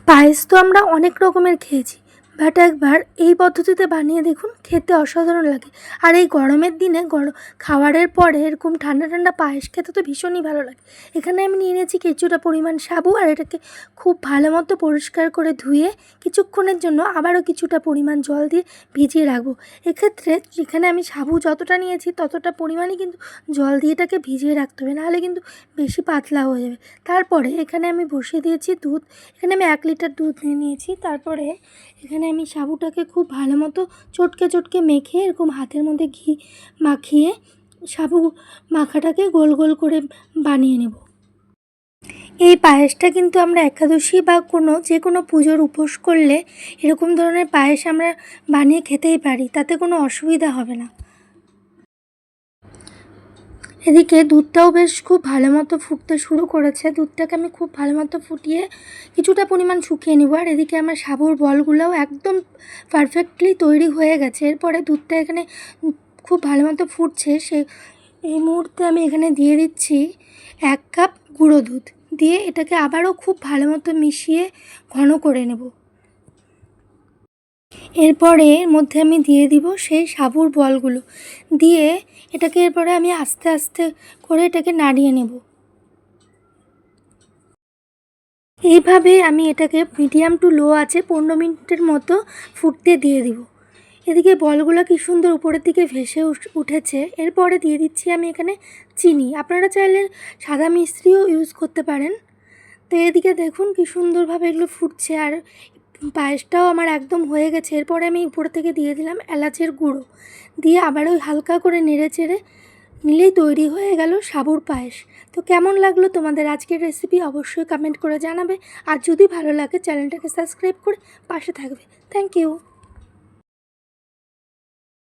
পায়েস তো আমরা অনেক রকমের খেয়েছি, বাট একবার এই পদ্ধতিতে বানিয়ে দেখুন, খেতে অসাধারণ লাগে। আর এই গরমের দিনে খাবারের পরে এরকম ঠান্ডা ঠান্ডা পায়েস খেতে তো ভীষণই ভালো লাগে। এখানে আমি নিয়ে নিয়েছি কিছুটা পরিমাণ সাবু, আর এটাকে খুব ভালো মতো পরিষ্কার করে ধুয়ে কিছুক্ষণের জন্য আবারও কিছুটা পরিমাণ জল দিয়ে ভিজিয়ে রাখবো। এক্ষেত্রে এখানে আমি সাবু যতটা নিয়েছি ততটা পরিমাণই কিন্তু জল দিয়ে এটাকে ভিজিয়ে রাখতে হবে, নাহলে কিন্তু বেশি পাতলা হয়ে যাবে। তারপরে এখানে আমি বসিয়ে দিয়েছি দুধ। এখানে আমি 1 লিটার দুধ নিয়ে নিয়েছি। তারপরে এখানে আমি সাবুটাকে খুব ভালো মতো চটকে চটকে মেখে এরকম হাতের মধ্যে ঘি মাখিয়ে সাবু মাখাটাকে গোল গোল করে বানিয়ে নেব। এই পায়েসটা কিন্তু আমরা একাদশী বা যে কোনো পুজোর উপোস করলে এরকম ধরনের পায়েস আমরা বানিয়ে খেতেই পারি, তাতে কোনো অসুবিধা হবে না। এদিকে দুধটাও বেশ খুব ভালো মতো ফুটতে শুরু করেছে। দুধটাকে আমি খুব ভালো মতো ফুটিয়ে কিছুটা পরিমাণ শুকিয়ে নেব। আর এদিকে আমার সাবুর বলগুলোও একদম পারফেক্টলি তৈরি হয়ে গেছে। এরপরে দুধটা এখানে খুব ভালো মতো ফুটছে, এই মুহূর্তে আমি এখানে দিয়ে দিচ্ছি 1 কাপ গুঁড়ো দুধ। দিয়ে এটাকে আবারও খুব ভালো মতো মিশিয়ে ঘন করে নেব। এরপরে এর মধ্যে আমি দিয়ে দিব সেই সাবুর বলগুলো, দিয়ে এটাকে এরপরে আমি আস্তে আস্তে করে এটাকে নাড়িয়ে নেব। এইভাবে আমি এটাকে মিডিয়াম টু লো আছে 15 মিনিটের মতো ফুটতে দিয়ে দিব। এদিকে বলগুলো কি সুন্দর উপরের দিকে ভেসে উঠেছে। এরপরে দিয়ে দিচ্ছি আমি এখানে চিনি। আপনারা চাইলে সাদা মিশ্রিও ইউজ করতে পারেন। তো এদিকে দেখুন কি সুন্দরভাবে এগুলো ফুটছে, আর পায়েসটাও আমার একদম হয়ে গেছে। এরপরে আমি উপর থেকে দিয়ে দিলাম এলাচের গুঁড়ো, দিয়ে আবারও হালকা করে নেড়ে চেড়ে নিলেই তৈরি হয়ে গেল সাবুর পায়েস। তো কেমন লাগলো তোমাদের আজকের রেসিপি অবশ্যই কমেন্ট করে জানাবে। আর যদি ভালো লাগে চ্যানেলটাকে সাবস্ক্রাইব করে পাশে থাকবে। Thank you.